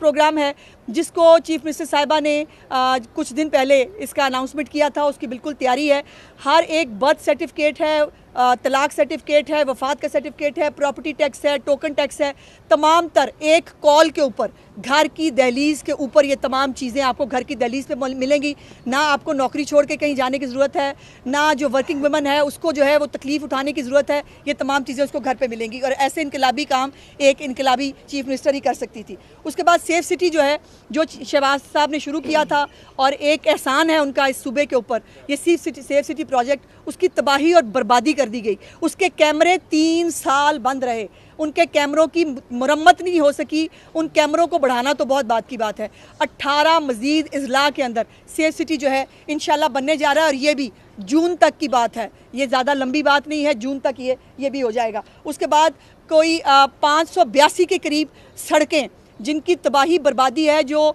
Programme है जिसको chief minister साहिबा ने कुछ दिन पहले इसका अनाउंसमेंट किया था, उसकी बिल्कुल तैयारी है। हर एक बर्थ सर्टिफिकेट है, तलाक सर्टिफिकेट है, वफात का सर्टिफिकेट है, प्रॉपर्टी टैक्स है, टोकन टैक्स है, तमाम तर एक कॉल के ऊपर घर की दहलीज के ऊपर ये तमाम चीज़ें आपको घर की दहलीज पे मिलेंगी। ना आपको नौकरी छोड़ के कहीं जाने की ज़रूरत है, ना जो वर्किंग वुमन है उसको जो है वो तकलीफ़ उठाने की ज़रूरत है। ये तमाम चीज़ें उसको घर पे मिलेंगी और ऐसे इनकलाबी काम एक इनकलाबी चीफ मिनिस्टर ही कर सकती थी। उसके बाद सेफ सिटी जो है, जो शहबाज साहब ने शुरू किया था और एक एहसान है उनका इस सूबे के ऊपर, ये सेफ सिटी प्रोजेक्ट, उसकी तबाही और बर्बादी कर दी गई। उसके कैमरे 3 साल बंद रहे, उनके कैमरों की मुरम्मत नहीं हो सकी। उन कैमरों को बढ़ाना तो बहुत बात की बात है। 18 मज़ीद अजला के अंदर सेफ सिटी जो है इंशाल्लाह बनने जा रहा है और ये भी जून तक की बात है, ये ज़्यादा लंबी बात नहीं है, जून तक ये भी हो जाएगा। उसके बाद कोई 582 के करीब सड़कें जिनकी तबाही बर्बादी है, जो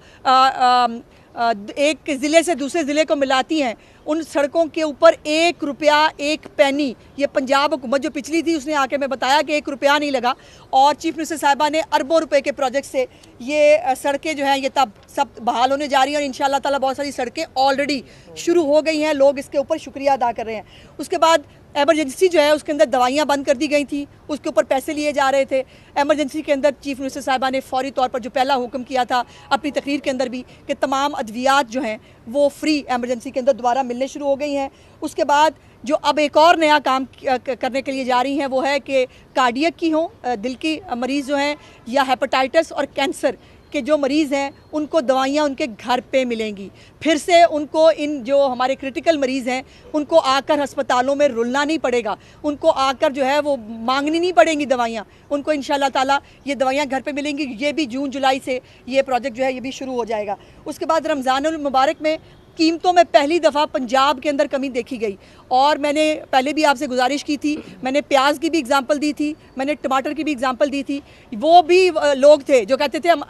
एक ज़िले से दूसरे ज़िले को मिलाती हैं, उन सड़कों के ऊपर 1 रुपया 1 पैनी, ये पंजाब हुकूमत जो पिछली थी उसने आके मैं बताया कि 1 रुपया नहीं लगा और चीफ मिनिस्टर साहिबा ने अरबों रुपए के प्रोजेक्ट से ये सड़कें जो हैं ये तब सब बहाल होने जा रही हैं और इंशाल्लाह ताला बहुत सारी सड़कें ऑलरेडी शुरू हो गई हैं। लोग इसके ऊपर शुक्रिया अदा कर रहे हैं। उसके बाद एमरजेंसी जो है उसके अंदर दवाइयाँ बंद कर दी गई थी, उसके ऊपर पैसे लिए जा रहे थे। एमरजेंसी के अंदर चीफ मिनिस्टर साहिबा ने फौरी तौर पर जो पहला हुक्म किया था अपनी तकरीर के अंदर भी कि तमाम अद्वियात जो हैं वो फ्री एमरजेंसी के अंदर दोबारा मिलने शुरू हो गई हैं। उसके बाद जो अब एक और नया काम करने के लिए जा रही हैं वो है कि कार्डियक की हों, दिल की मरीज़ जो हैं, या हेपेटाइटिस और कैंसर के जो मरीज़ हैं उनको दवाइयाँ उनके घर पे मिलेंगी। फिर से उनको इन जो हमारे क्रिटिकल मरीज़ हैं उनको आकर अस्पतालों में रुलना नहीं पड़ेगा, उनको आकर जो है वो मांगनी नहीं पड़ेंगी दवाइयाँ, उनको इंशाल्लाह ताला ये दवाइयाँ घर पे मिलेंगी। ये भी जून जुलाई से ये प्रोजेक्ट जो है ये भी शुरू हो जाएगा। उसके बाद रमज़ानुल मुबारक में कीमतों में पहली दफ़ा पंजाब के अंदर कमी देखी गई और मैंने पहले भी आपसे गुजारिश की थी, मैंने प्याज की भी एग्जांपल दी थी, मैंने टमाटर की भी एग्जांपल दी थी। वो भी लोग थे जो कहते थे हम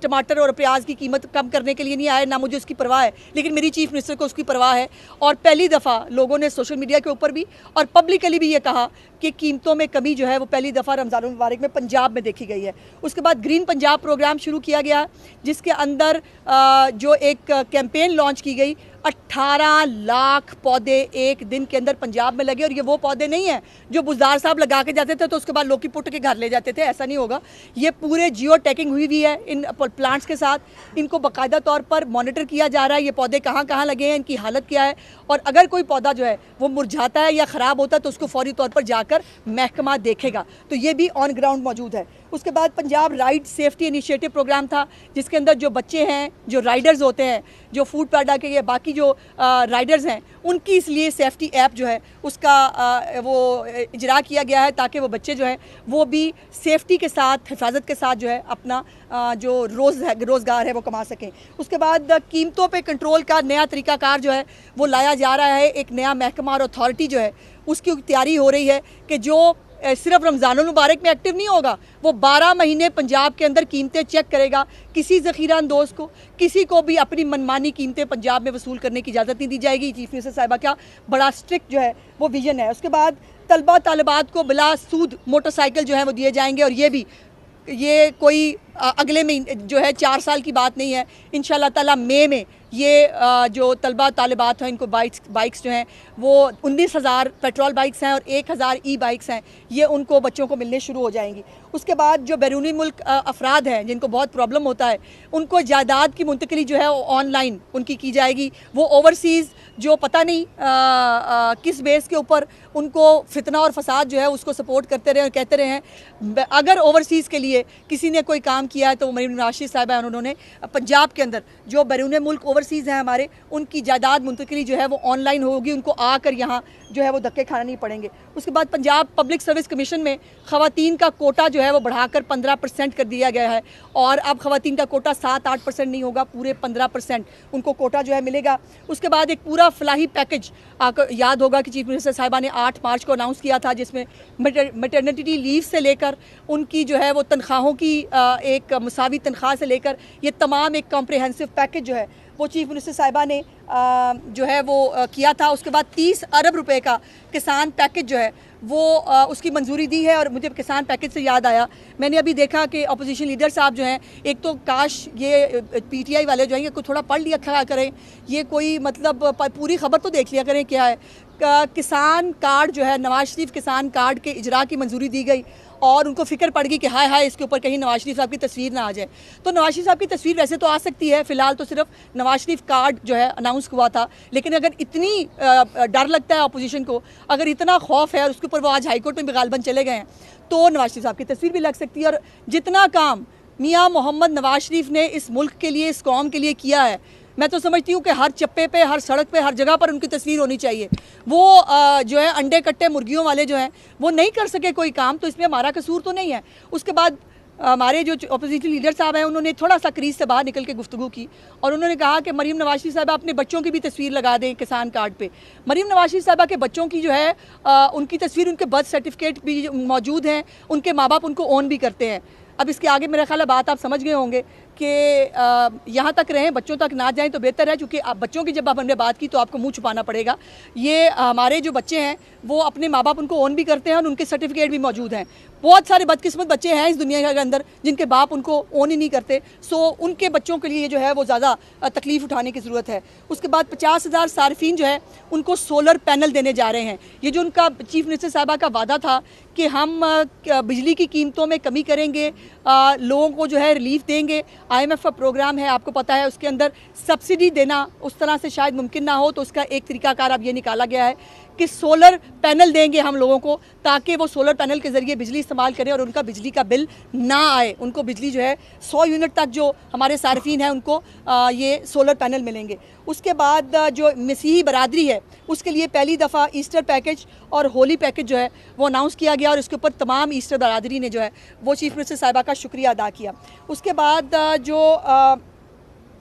टमाटर और प्याज की कीमत कम करने के लिए नहीं आए, ना मुझे उसकी परवाह है, लेकिन मेरी चीफ मिनिस्टर को उसकी परवाह है। और पहली दफ़ा लोगों ने सोशल मीडिया के ऊपर भी और पब्लिकली भी ये कहा कि कीमतों में कमी जो है वो पहली दफ़ा रमज़ान मुबारक में पंजाब में देखी गई है। उसके बाद ग्रीन पंजाब प्रोग्राम शुरू किया गया जिसके अंदर जो एक कैंपेन लॉन्च की गई, 18 लाख पौधे एक दिन के अंदर पंजाब में लगे। और ये वो पौधे नहीं हैं जो बुज़दार साहब लगा के जाते थे तो उसके बाद लोग की पुट के घर ले जाते थे, ऐसा नहीं होगा। ये पूरे जियो टैगिंग हुई है इन प्लांट्स के साथ, इनको बाकायदा तौर पर मॉनिटर किया जा रहा है, ये पौधे कहाँ कहाँ लगे हैं, इनकी हालत क्या है, और अगर कोई पौधा जो है वो मुरझाता है या ख़राब होता है तो उसको फौरी तौर पर जाकर महकमा देखेगा। तो ये भी ऑन ग्राउंड मौजूद है। उसके बाद Punjab ride safety initiative programme था जिसके अंदर जो बच्चे हैं, जो राइडर्स होते हैं, जो फूड पैडा के या बाकी जो राइडर्स हैं, उनकी इसलिए सेफ्टी ऐप जो है उसका वो इजरा किया गया है ताकि वो बच्चे जो हैं वो भी सेफ्टी के साथ, हिफाजत के साथ जो है अपना जो रोज़गार है वो कमा सकें। उसके बाद कीमतों पे कंट्रोल का नया तरीक़ाकार जो है वो लाया जा रहा है। एक नया महकमा और अथॉरिटी जो है उसकी तैयारी हो रही है कि जो सिर्फ रमज़ानुल मुबारक में एक्टिव नहीं होगा, वो 12 महीने पंजाब के अंदर कीमतें चेक करेगा। किसी ज़ख़ीरा अंदोज़ को, किसी को भी अपनी मनमानी कीमतें पंजाब में वसूल करने की इजाज़त नहीं दी जाएगी। चीफ मिनिस्टर साहिबा का बड़ा स्ट्रिक्ट जो है वो विजन है। उसके बाद तलबा तालिबात को बिला सूद मोटरसाइकिल जो है वो दिए जाएंगे और ये कोई अगले महीने जो है 4 साल की बात नहीं है, इंशाल्लाह ताला मई में ये जो तलबा तालिबात हैं इनको बाइक्स जो हैं वो 19,000 पेट्रोल बाइक्स हैं और 1,000 ई बाइक्स हैं, ये उनको बच्चों को मिलने शुरू हो जाएंगी। उसके बाद जो बैरूनी मुल्क अफराद हैं जिनको बहुत प्रॉब्लम होता है उनको जायदाद की मुंतकली जो है वो ऑनलाइन उनकी की जाएगी। वो ओवरसीज़ जो पता नहीं किस बेस के ऊपर उनको फितना और फसाद जो है उसको सपोर्ट करते रहे और कहते रहे हैं। अगर ओवरसीज़ के लिए किसी ने कोई काम किया है तो मरीम राशिद साहिबा उन्होंने पंजाब के अंदर जो बैरून मुल्क ओवरसीज़ हैं हमारे, उनकी जायदाद मुंतकली जो है वो ऑनलाइन होगी, उनको आकर यहाँ जो है वो धक्के खाने नहीं पड़ेंगे। उसके बाद पंजाब पब्लिक सर्विस कमीशन में ख़वातीन का कोटा जो है वो बढ़ाकर 15% कर दिया गया है और अब ख़वातीन का कोटा 7-8% नहीं होगा, पूरे 15% उनको कोटा जो है मिलेगा। उसके बाद एक पूरा फलाही पैकेज आपको याद होगा कि चीफ मिनिस्टर साहिबा ने 8 मार्च को अनाउंस किया था जिसमें मैटरनिटी लीव से लेकर उनकी जो है वो तनख्वाहों की एक मुसावी तनख्वाह से लेकर ये तमाम एक कॉम्प्रिहेंसिव पैकेज जो है वो चीफ मिनिस्टर साहिबा ने जो है वो किया था। उसके बाद 30 अरब रुपए का किसान पैकेज जो है वो उसकी मंजूरी दी है। और मुझे किसान पैकेज से याद आया, मैंने अभी देखा कि अपोजिशन लीडर साहब जो हैं, एक तो काश ये पीटीआई वाले जो हैं ये कोई थोड़ा पढ़ लिया करें, ये कोई मतलब पूरी खबर तो देख लिया करें क्या है। किसान कार्ड जो है, नवाज शरीफ किसान कार्ड के इजरा की मंजूरी दी गई और उनको फिक्र पड़ गई कि हाय हाय इसके ऊपर कहीं नवाज शरीफ साहब की तस्वीर ना आ जाए। तो नवाज शरीफ साहब की तस्वीर वैसे तो आ सकती है, फिलहाल तो सिर्फ नवाज शरीफ कार्ड जो है अनाउंस हुआ था, लेकिन अगर इतनी डर लगता है अपोजिशन को, अगर इतना खौफ है और उसके ऊपर वो आज हाईकोर्ट में भी गालबन चले गए हैं, तो नवाज शरीफ साहब की तस्वीर भी लग सकती है। और जितना काम मियाँ मोहम्मद नवाज शरीफ ने इस मुल्क के लिए, इस कौम के लिए किया है, मैं तो समझती हूँ कि हर चप्पे पे, हर सड़क पे, हर जगह पर उनकी तस्वीर होनी चाहिए। वो जो है अंडे कट्टे मुर्गियों वाले जो हैं वो नहीं कर सके कोई काम, तो इसमें हमारा कसूर तो नहीं है। उसके बाद हमारे जो अपोजिशन लीडर साहब हैं उन्होंने थोड़ा सा क्रीज से बाहर निकल के गुफ्तगू की और उन्होंने कहा कि मरीम नवाज शरीफ साहबा अपने बच्चों की भी तस्वीर लगा दें किसान कार्ड पे। मरीम नवाज शरीफ साहबा के बच्चों की जो है उनकी तस्वीर, उनके बर्थ सर्टिफिकेट भी मौजूद हैं, उनके माँ बाप उनको ओन भी करते हैं। अब इसके आगे मेरा ख्याल है बात आप समझ गए होंगे कि यहाँ तक रहें, बच्चों तक ना जाएं तो बेहतर है, क्योंकि आप बच्चों की जब आप हमने बात की तो आपको मुंह छुपाना पड़ेगा। ये हमारे जो बच्चे हैं वो अपने माँ बाप उनको ओन भी करते हैं और उनके सर्टिफिकेट भी मौजूद हैं। बहुत सारे बदकिस्मत बच्चे हैं इस दुनिया के अंदर जिनके बाप उनको ओन ही नहीं करते। सो उनके बच्चों के लिए जो है वो ज़्यादा तकलीफ़ उठाने की ज़रूरत है। उसके बाद 50,000 सार्फिन जो है उनको सोलर पैनल देने जा रहे हैं। ये जो उनका चीफ मिनिस्टर साहबा का वादा था कि हम बिजली की कीमतों में कमी करेंगे, लोगों को जो है रिलीफ देंगे। IMF का प्रोग्राम है, आपको पता है, उसके अंदर सब्सिडी देना उस तरह से शायद मुमकिन ना हो, तो उसका एक तरीकाकार अब ये निकाला गया है कि सोलर पैनल देंगे हम लोगों को, ताकि वो सोलर पैनल के ज़रिए बिजली इस्तेमाल करें और उनका बिजली का बिल ना आए। उनको बिजली जो है 100 यूनिट तक जो हमारे सार्फिन हैं उनको ये सोलर पैनल मिलेंगे। उसके बाद जो मसीही बरादरी है उसके लिए पहली दफ़ा ईस्टर पैकेज और होली पैकेज जो है वो अनाउंस किया गया और इसके ऊपर तमाम ईस्टर बरादरी ने जो है वो चीफ मिनिस्टर साहिबा का शुक्रिया अदा किया। उसके बाद जो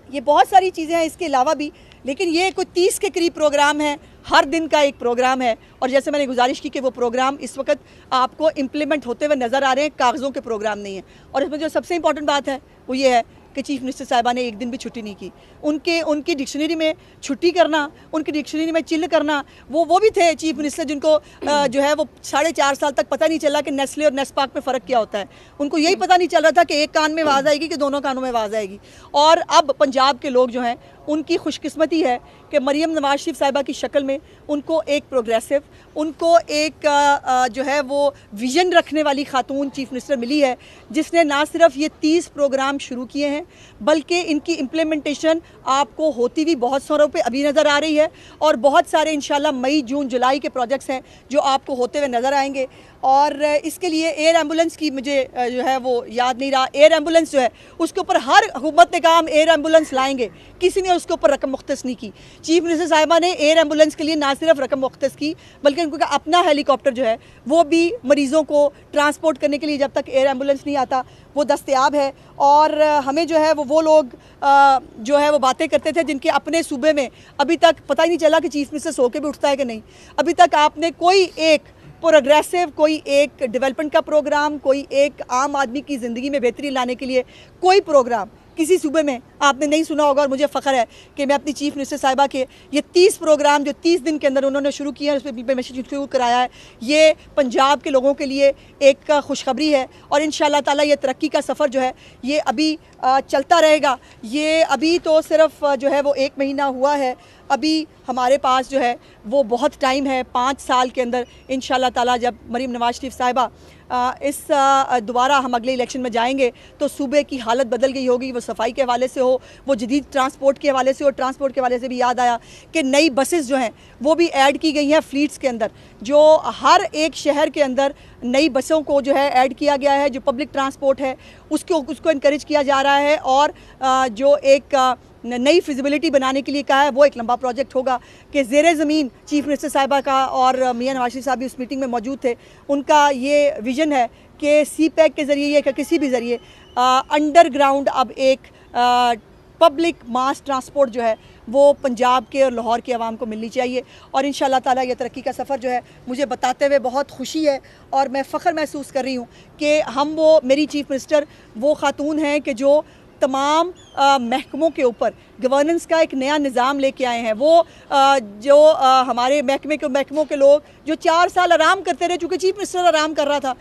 ये बहुत सारी चीज़ें हैं इसके अलावा भी, लेकिन ये कोई 30 के करीब प्रोग्राम है, हर दिन का एक प्रोग्राम है। और जैसे मैंने गुजारिश की कि वो प्रोग्राम इस वक्त आपको इम्प्लीमेंट होते हुए नज़र आ रहे हैं, कागज़ों के प्रोग्राम नहीं है। और इसमें जो सबसे इंपॉर्टेंट बात है वो ये है कि चीफ मिनिस्टर साहिबा ने एक दिन भी छुट्टी नहीं की। उनकी डिक्शनरी में छुट्टी करना, उनकी डिक्शनरी में चिल करना, वो भी थे चीफ मिनिस्टर जिनको जो है वो 4.5 साल तक पता नहीं चला कि नेस्ले और नेस्पाक में फ़र्क क्या होता है। उनको यही पता नहीं चल रहा था कि एक कान में आवाज़ आएगी कि दोनों कानों में आवाज़ आएगी। और अब पंजाब के लोग जो हैं उनकी खुशकिस्मती है कि मरीम नवाज शरीफ साहिबा की शक्ल में उनको एक प्रोग्रेसिव, उनको एक जो है वो विजन रखने वाली खातून चीफ मिनिस्टर मिली है, जिसने ना सिर्फ ये 30 प्रोग्राम शुरू किए हैं बल्कि इनकी इम्प्लीमेंटेशन आपको होती हुई बहुत सारों पे अभी नज़र आ रही है। और बहुत सारे इंशाल्लाह मई जून जुलाई के प्रोजेक्ट्स हैं जो आपको होते हुए नज़र आएंगे। और इसके लिए एयर एम्बुलेंस की मुझे जो है वो याद नहीं रहा, एयर एम्बुलेंस जो है उसके ऊपर हर हुकूमत ने कहा हम एयर एम्बुलेंस लाएंगे, किसी ने उसके ऊपर रकम मुख्तस नहीं की। चीफ मिनिस्टर साहिबा ने एयर एम्बुलेंस के लिए ना सिर्फ रकम मुख्तस की बल्कि उनका अपना हेलीकॉप्टर जो है वो भी मरीज़ों को ट्रांसपोर्ट करने के लिए जब तक एयर एम्बुलेंस नहीं आता वो दस्तयाब है। और हमें जो है वो लोग जो है वो बातें करते थे जिनके अपने सूबे में अभी तक पता ही नहीं चला कि चीफ मिनिस्टर सो के भी उठता है कि नहीं। अभी तक आपने कोई एक प्रोग्रेसिव, कोई एक डेवलपमेंट का प्रोग्राम, कोई एक आम आदमी की ज़िंदगी में बेहतरी लाने के लिए कोई प्रोग्राम किसी सूबे में आपने नहीं सुना होगा। और मुझे फ़ख्र है कि मैं अपनी चीफ मिनिस्टर साहिबा के ये 30 प्रोग्राम जो 30 दिन के अंदर उन्होंने शुरू किए हैं, उस पर मैसेज शुरू कराया है, ये पंजाब के लोगों के लिए एक खुशखबरी है। और इंशाअल्लाह ताला ये तरक्की का सफ़र जो है ये अभी चलता रहेगा। ये अभी तो सिर्फ जो है वो 1 महीना हुआ है, अभी हमारे पास जो है वो बहुत टाइम है। 5 साल के अंदर इंशाअल्लाह ताला जब मरीम नवाज शरीफ साहिबा इस दोबारा हम अगले इलेक्शन में जाएंगे तो सूबे की हालत बदल गई होगी। वो सफाई के हवाले से हो, वो जदीद ट्रांसपोर्ट के हवाले से हो। ट्रांसपोर्ट के हवाले से भी याद आया कि नई बसेस जो हैं वो भी ऐड की गई हैं फ्लीट्स के अंदर, जो हर एक शहर के अंदर नई बसों को जो है ऐड किया गया है। जो पब्लिक ट्रांसपोर्ट है उसको इनकरेज किया जा रहा है। और जो एक नई फिजिबिलिटी बनाने के लिए कहा है वो एक लंबा प्रोजेक्ट होगा कि ज़ेरे ज़मीन चीफ मिनिस्टर साहिबा का और मियां नवाज शरीफ साहब भी उस मीटिंग में मौजूद थे। उनका ये विज़न है कि CPEC के ज़रिए या किसी भी ज़रिए अंडरग्राउंड अब एक पब्लिक मास ट्रांसपोर्ट जो है वो पंजाब के और लाहौर के अवाम को मिलनी चाहिए। और इंशाअल्लाह ताला ये तरक्की का सफ़र जो है मुझे बताते हुए बहुत खुशी है और मैं फ़ख्र महसूस कर रही हूँ कि हम वो मेरी चीफ मिनिस्टर वो खातून हैं कि जो तमाम महकमों के ऊपर गवर्नेंस का एक नया निज़ाम लेके आए हैं। वो जो हमारे महकमों के लोग जो 4 साल आराम करते रहे, चूँकि चीफ मिनिस्टर आराम कर रहा था,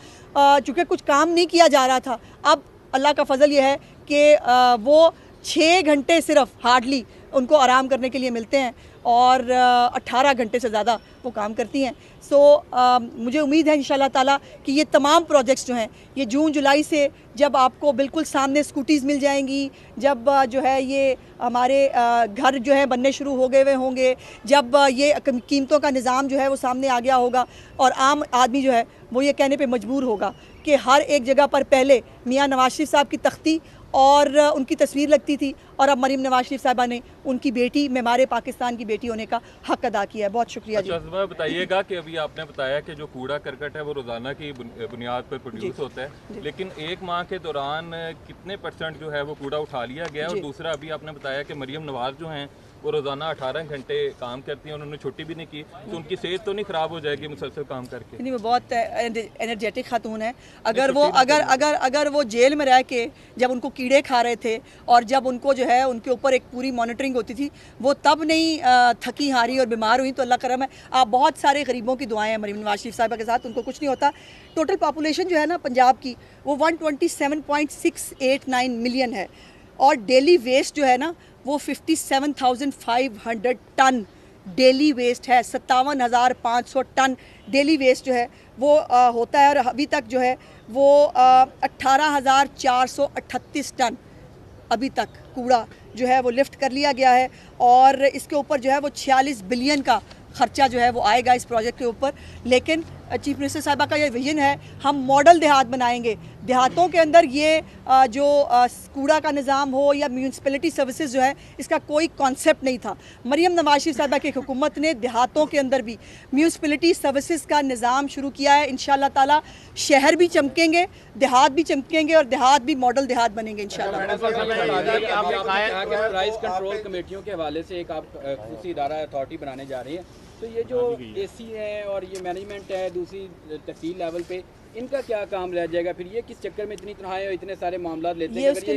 चूँकि कुछ काम नहीं किया जा रहा था, अब अल्लाह का फजल ये है कि वो 6 घंटे सिर्फ हार्डली उनको आराम करने के लिए मिलते हैं और 18 घंटे से ज़्यादा वो काम करती हैं। सो मुझे उम्मीद है इंशाल्लाह ताला कि ये तमाम प्रोजेक्ट्स जो हैं ये जून जुलाई से जब आपको बिल्कुल सामने स्कूटीज़ मिल जाएंगी, जब जो है ये हमारे घर जो है बनने शुरू हो गए हुए होंगे, जब ये कीमतों का निज़ाम जो है वो सामने आ गया होगा और आम आदमी जो है वो ये कहने पे मजबूर होगा कि हर एक जगह पर पहले मियाँ नवाज शरीफ साहब की तख्ती और उनकी तस्वीर लगती थी और अब मरीम नवाज शरीफ साहिबा ने उनकी बेटी मेमारे पाकिस्तान की बेटी होने का हक अदा किया है। बहुत शुक्रिया जी। अच्छा, बताइएगा कि अभी आपने बताया कि जो कूड़ा करकट है वो रोज़ाना की बुनियाद पर प्रोड्यूस होता है, लेकिन एक माह के दौरान कितने % जो है वो कूड़ा उठा लिया गया है? और दूसरा, अभी आपने बताया कि मरीम नवाज जो हैं वो रोज़ाना 18 घंटे काम करती हैं, उन्होंने छुट्टी भी नहीं की, तो उनकी सेहत तो नहीं ख़राब हो जाएगी मुसलसल काम करके? नहीं, वो बहुत एनर्जेटिक खातून है। अगर वो जेल में रह के जब उनको कीड़े खा रहे थे और जब उनको जो है उनके ऊपर एक पूरी मॉनिटरिंग होती थी, वो तब नहीं थकी हारी और बीमार हुई, तो अल्लाह करम है। आप बहुत सारे गरीबों की दुआएं हैं मरीम नवाज शरीफ साहिबा के साथ, उनको कुछ नहीं होता। टोटल पॉपुलेशन जो है ना पंजाब की वो 127.689 मिलियन है और डेली वेस्ट जो है ना वो 57,500 टन डेली वेस्ट है। 57,500 टन डेली वेस्ट जो है वो होता है और अभी तक जो है वो 18,438 टन अभी तक कूड़ा जो है वो लिफ्ट कर लिया गया है और इसके ऊपर जो है वो 46 बिलियन का खर्चा जो है वो आएगा इस प्रोजेक्ट के ऊपर। लेकिन चीफ मिनिस्टर साहिबा का ये विजन है, हम मॉडल देहात बनाएंगे। देहातों के अंदर ये जो कूड़ा का निज़ाम हो या म्यूनसिपैलिटी सर्विसेज जो है, इसका कोई कॉन्सेप्ट नहीं था। मरीम नवाज शरीफ साहिबा की हुकूमत ने देहातों के अंदर भी म्यूनसिपैलिटी सर्विसेज का निज़ाम शुरू किया है। इंशाल्लाह ताला शहर भी चमकेंगे, देहात भी चमकेंगे और देहात भी मॉडल देहात बनेंगे इंशाल्लाह। प्राइस कंट्रोल कमेटियों के हवाले से एक आप खुसूसी इदारा अथॉरिटी बनाने जा रही है, तो ये जो एसी है और ये मैनेजमेंट है दूसरी तहसील लेवल पे, इनका क्या काम रह जाएगा? फिर ये किस चक्कर में इतनी तनख्वाहें और इतने सारे मामला लेते हैं? इसके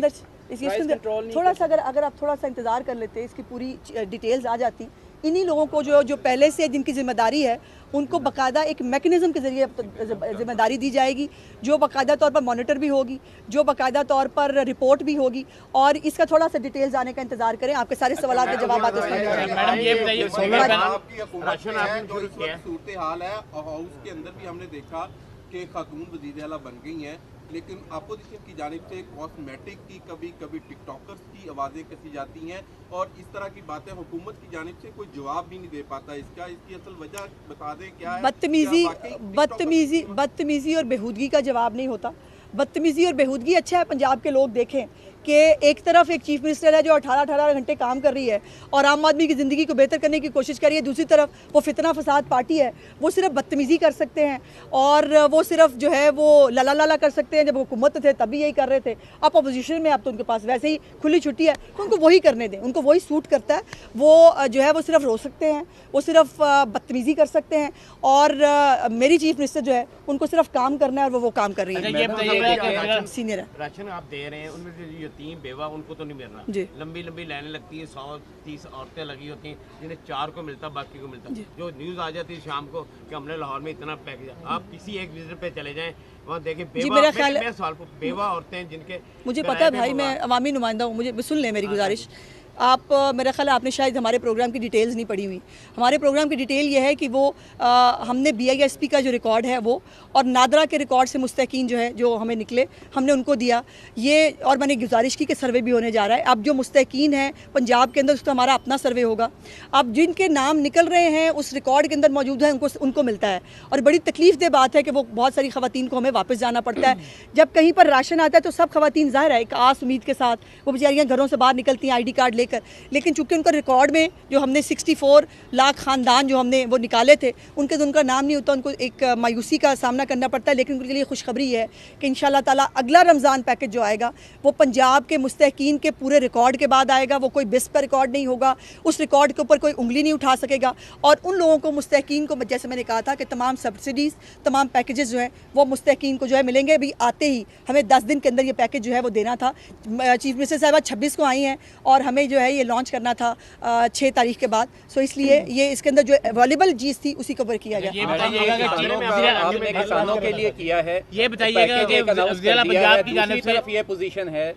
अंदर थोड़ा सा अगर आप थोड़ा सा इंतज़ार कर लेते, इसकी पूरी डिटेल्स आ जाती। इन्हीं लोगों को जो पहले से जिनकी जिम्मेदारी है उनको बाकायदा एक मैकेनिज़्म के ज़रिए जिम्मेदारी दी जाएगी, जो बाकायदा तौर पर मॉनिटर भी होगी, जो बाकायदा तौर पर रिपोर्ट भी होगी। और इसका थोड़ा सा डिटेल्स आने का इंतजार करें, आपके सारे सवाल के जवाब आते हैं। सूरत हाल है हाउस के अंदर भी हमने देखा कि खातून वज़ीर आला बन गई हैं, लेकिन अपोजिशन की जानिब से कॉस्मेटिक की कभी टिकटॉकर्स की आवाज़ें कसी जाती हैं और इस तरह की बातें हुकूमत की जानिब से कोई जवाब भी नहीं दे पाता। इसकी असल वजह बता दें क्या है? बदतमीज़ी और बेहूदगी का जवाब नहीं होता। बदतमीज़ी और बेहूदगी अच्छा है पंजाब के लोग देखें कि एक तरफ एक चीफ मिनिस्टर है जो 18 घंटे काम कर रही है और आम आदमी की ज़िंदगी को बेहतर करने की कोशिश कर रही है, दूसरी तरफ वो फितना फसाद पार्टी है, वो सिर्फ बदतमीज़ी कर सकते हैं और वो सिर्फ जो है वो लला लाला कर सकते हैं। जब हुकूमत थे तभी यही कर रहे थे, अब अपोजिशन में अब तो उनके पास वैसे ही खुली छुट्टी है, तो उनको वही करने दें, उनको वही सूट करता है। वो जो है वो सिर्फ रो सकते हैं, वो सिर्फ बदतमीज़ी कर सकते हैं और मेरी चीफ मिनिस्टर जो है उनको सिर्फ काम करना है और वो काम कर रही है। सीनियर है, राशन आप दे रहे हैं, उनमें से यतीम बेवा उनको तो नहीं मिल रहा। लंबी लंबी लाइनें लगती हैं, 130 औरतें लगी होती हैं जिन्हें 4 को मिलता, बाकी को मिलता। जो न्यूज़ आ जाती है शाम को कि हमने लाहौर में इतना पैकेज, आप किसी एक विजिट पे चले जाएं, वहाँ देखें बेवा औरतें जिनके, मुझे पता है भाई, मैं अवामी नुमाइंदा हूँ, मुझे सुन लें मेरी गुजारिश। आप मेरा ख्याल आपने शायद हमारे प्रोग्राम की डिटेल्स नहीं पढ़ी हुई। हमारे प्रोग्राम की डिटेल ये है कि वो हमने BISP का जो रिकॉर्ड है वो और नादरा के रिकॉर्ड से मुस्तकीन जो है जो हमें निकले हमने उनको दिया ये, और मैंने गुजारिश की कि सर्वे भी होने जा रहा है। अब जो मुस्तकीन हैं पंजाब के अंदर उसका हमारा अपना सर्वे होगा। अब जिनके नाम निकल रहे हैं उस रिकॉर्ड के अंदर मौजूद है उनको मिलता है और बड़ी तकलीफ दे बात है कि वो बहुत सारी ख़वातीन को हमें वापस जाना पड़ता है। जब कहीं पर राशन आता है तो सब ख़वातीन ज़ाहिर है एक आस उम्मीद के साथ वो बेचारियाँ घरों से बाहर निकलती हैं ID कार्ड लेकर, लेकिन चूंकि उनका रिकॉर्ड में जो हमने 64 लाख ख़ानदान जो हमने वो निकाले थे उनका नाम नहीं होता, उनको एक मायूसी का सामना करना पड़ता है। लेकिन उनके लिए खुशखबरी है कि इंशाल्लाह ताला अगला रमज़ान पैकेज जो आएगा वो पंजाब के मुस्तहकीन के पूरे रिकॉर्ड के बाद आएगा। वो कोई बिस पर रिकॉर्ड नहीं होगा, उस रिकॉर्ड के ऊपर कोई उंगली नहीं उठा सकेगा। और उन लोगों को मुस्तहकीन को, जैसे मैंने कहा था कि तमाम सब्सिडीज़, तमाम पैकेजेस जो हैं वो मुस्तहकीन को जो है मिलेंगे। अभी आते ही हमें 10 दिन के अंदर ये पैकेज जो है वो देना था। चीफ मिनिस्टर साहबा 26 को आई हैं और हमें जो है ये लॉन्च करना था 6 तारीख के बाद। सो इसलिए ये इसके अंदर जो अवेलेबल चीज़ थी उसी के ऊपर किया गया। आपने किसानों के लिए किया है, ये बताइएगा कि पंजाब की जानिब से ये पोजीशन है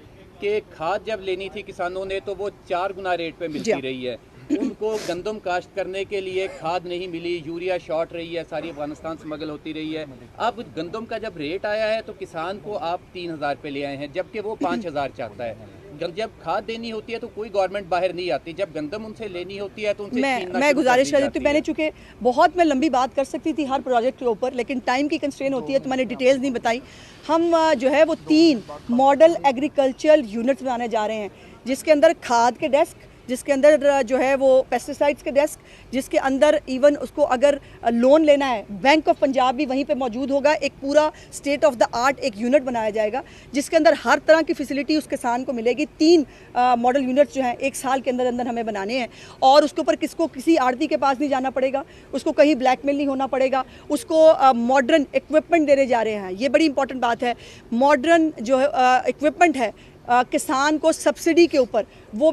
कि खाद जब लेनी थी किसानों ने तो वो 4 गुना रेट पे मिलती रही है। उनको गंदम काश्त करने के लिए खाद नहीं मिली, यूरिया शॉर्ट रही है, सारी अफगानिस्तान स्मगल होती रही है। अब गंदम का जब रेट आया है तो किसान को आप 3000 पे ले आए हैं, जबकि वो 5000 चाहता है। जब खाद देनी होती है तो कोई गवर्नमेंट बाहर नहीं आती, जब गंदम उनसे लेनी होती है तो उनसे मैं गुजारिश कर देती हूँ। मैंने चूँकि बहुत मैं लंबी बात कर सकती थी हर प्रोजेक्ट के ऊपर, लेकिन टाइम की कंस्ट्रेन होती है तो मैंने डिटेल्स नहीं बताई। हम जो है वो 3 मॉडल एग्रीकल्चरल यूनिट्स बनाने जा रहे हैं, जिसके अंदर खाद के डेस्क, जिसके अंदर जो है वो पेस्टिसाइड्स के डेस्क, जिसके अंदर इवन उसको अगर लोन लेना है बैंक ऑफ पंजाब भी वहीं पे मौजूद होगा। एक पूरा स्टेट ऑफ द आर्ट एक यूनिट बनाया जाएगा जिसके अंदर हर तरह की फैसिलिटी उस किसान को मिलेगी। 3 मॉडल यूनिट्स जो हैं 1 साल के अंदर अंदर हमें बनाने हैं और उसके ऊपर किसी आड़ती के पास नहीं जाना पड़ेगा, उसको कहीं ब्लैकमेल नहीं होना पड़ेगा, उसको मॉडर्न इक्विपमेंट देने जा रहे हैं। ये बड़ी इंपॉर्टेंट बात है। मॉडर्न जो इक्विपमेंट है किसान को सब्सिडी के ऊपर, वो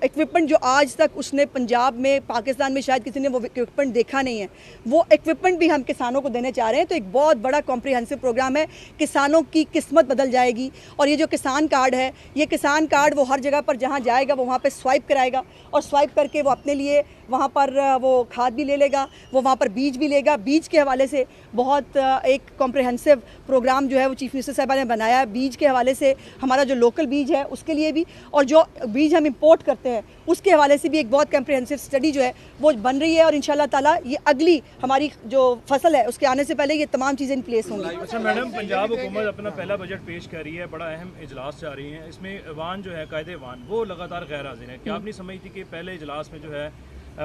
इक्विपमेंट जो आज तक उसने पंजाब में, पाकिस्तान में शायद किसी ने वो इक्विपमेंट देखा नहीं है, वो इक्विपमेंट भी हम किसानों को देने चाह रहे हैं। तो एक बहुत बड़ा कॉम्प्रिहेंसिव प्रोग्राम है, किसानों की किस्मत बदल जाएगी। और ये जो किसान कार्ड है, ये किसान कार्ड वो हर जगह पर जहाँ जाएगा वो वहाँ पर स्वाइप कराएगा और स्वाइप करके वो अपने लिए वहाँ पर वो खाद भी ले लेगा, वो वहाँ पर बीज भी लेगा। बीज के हवाले से बहुत एक कॉम्प्रिहेंसिव प्रोग्राम जो है वो चीफ मिनिस्टर साहबा ने बनाया। बीज के हवाले से हमारा जो लोकल बीज है उसके लिए भी, और जो बीज हम इंपोर्ट करते हैं उसके हवाले से भी एक बहुत कॉम्प्रिहेंसिव स्टडी जो है वो बन रही है। और इंशाल्लाह ताला ये अगली हमारी जो फसल है उसके आने से पहले ये तमाम चीज़ें इन प्लेस होंगी। अच्छा मैडम, पंजाब हुकूमत अपना पहला बजट पेश कर रही है, बड़ा अहम इजलास जा रही है, इसमें ऐवान जो है कायदे ऐवान वो लगातार गैर हाजिर है। क्या आप नहीं समझती कि पहले इजलास में जो है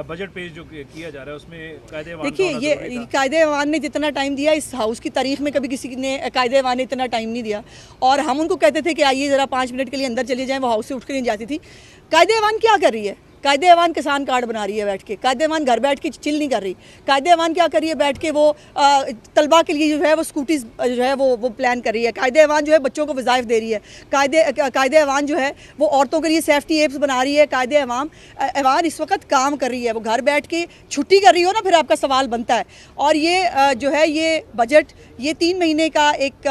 बजट पेश जो किया जा रहा है उसमें कायदे ऐवान? देखिए, ये कायदे ऐवान ने जितना टाइम दिया इस हाउस की तारीख में कभी किसी ने कायदे ऐवान ने इतना टाइम नहीं दिया। और हम उनको कहते थे कि आइए ज़रा 5 मिनट के लिए अंदर चले जाएं, वो हाउस से उठ कर नहीं जाती थी। कायदे ऐवान क्या कर रही है? कायदे ऐवान किसान कार्ड बना रही है बैठ के। कायदे ऐवान घर बैठ के चिल नहीं कर रही। कायदे ऐवान क्या कर रही है? बैठ के वो तलबा के लिए जो है वो स्कूटीज जो है वो प्लान कर रही है। कायदे ऐवान जो है बच्चों को वज़ाइफ दे रही है। कायदे ऐवान जो है वो औरतों के लिए सेफ्टी एप्स बना रही है। कायदे ऐवान इस वक्त काम कर रही है, वो घर बैठ के छुट्टी कर रही हो ना, फिर आपका सवाल बनता है। और ये जो है ये बजट, ये 3 महीने का एक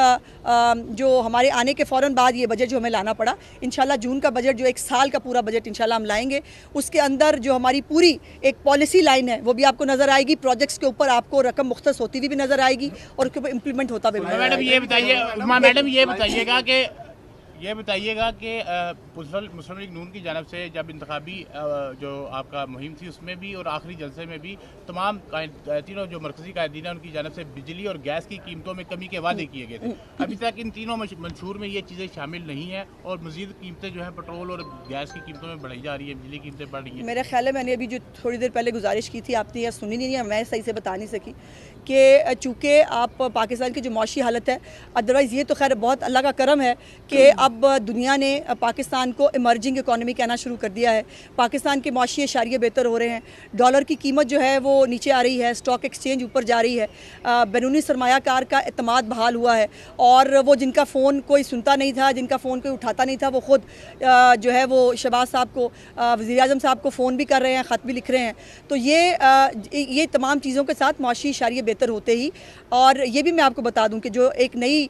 जो हमारे आने के फ़ौरन बाद ये बजट जो हमें लाना पड़ा, इंशाल्लाह जून का बजट जो 1 साल का पूरा बजट इंशाल्लाह हम लाएंगे। उसके अंदर जो हमारी पूरी एक पॉलिसी लाइन है वो भी आपको नज़र आएगी। प्रोजेक्ट्स के ऊपर आपको रकम मुख्तस होती हुई भी नज़र आएगी और उसके ऊपर इम्प्लीमेंट होता भी। मैडम ये बताइएगा कि मुस्लिम लीग नून की जानब से जब इंतखाबी जो आपका मुहिम थी उसमें भी और आखिरी जलसे में भी तमाम तीनों जो मरकजी कायदीन है उनकी जानब से बिजली और गैस की कीमतों में कमी के वादे किए गए थे। अभी तक इन तीनों मंशूर में ये चीज़ें शामिल नहीं हैं और मज़ीद कीमतें जो है पेट्रोल और गैस की कीमतों में बढ़ाई जा रही है, बिजली की कीमतें बढ़ रही हैं। मेरा ख्याल है मैंने अभी जो थोड़ी देर पहले गुजारिश की थी आपने यह सुनी नहीं है, मैं सही से बता नहीं सकी कि चूँकि आप पाकिस्तान की जो मौशी हालत है, अदरवाइज़ ये तो खैर बहुत अल्लाह का करम है कि अब दुनिया ने पाकिस्तान को इमर्जिंग इकोनॉमी कहना शुरू कर दिया है। पाकिस्तान के मौशी इशारे बेहतर हो रहे हैं, डॉलर की कीमत जो है वो नीचे आ रही है, स्टॉक एक्सचेंज ऊपर जा रही है, बैरूनी सरमायाकार का एतमाद बहाल हुआ है। और वो जिनका फ़ोन कोई सुनता नहीं था, जिनका फ़ोन कोई उठाता नहीं था, वो ख़ुद जो है वो शहबाज साहब को, वज़ीर-ए-आज़म साहब को फ़ोन भी कर रहे हैं, ख़त भी लिख रहे हैं। तो ये तमाम चीज़ों के साथ मौशी इशारे बेहतर होते ही, और ये भी मैं आपको बता दूं कि जो एक नई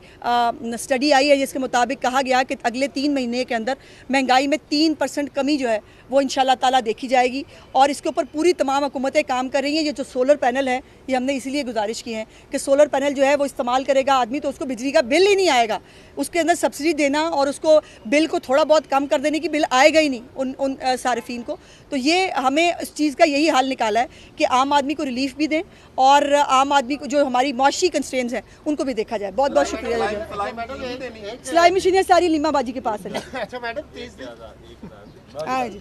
स्टडी आई है जिसके मुताबिक कहा गया कि अगले 3 महीने के अंदर महंगाई में 3% कमी जो है वो इंशाल्लाह ताला देखी जाएगी। और इसके ऊपर पूरी तमाम हुकूमतें काम कर रही हैं। ये जो सोलर पैनल है ये हमने इसीलिए गुजारिश की है कि सोलर पैनल जो है वो इस्तेमाल करेगा आदमी तो उसको बिजली का बिल ही नहीं आएगा। उसके अंदर सब्सिडी देना और उसको बिल को थोड़ा बहुत कम कर देने की बिल आएगा ही नहीं उन सारिफीन को। तो ये हमें इस चीज़ का यही हाल निकाला है कि आम आदमी को रिलीफ भी दें और आम आदमी को जो हमारी मौशी कंस्ट्रेंट्स हैं उनको भी देखा जाए। बहुत बहुत शुक्रिया। सिलाई मशीनें सारी लीमाबाजी के पास है। अच्छा मैडम, 30 दिन आए जी।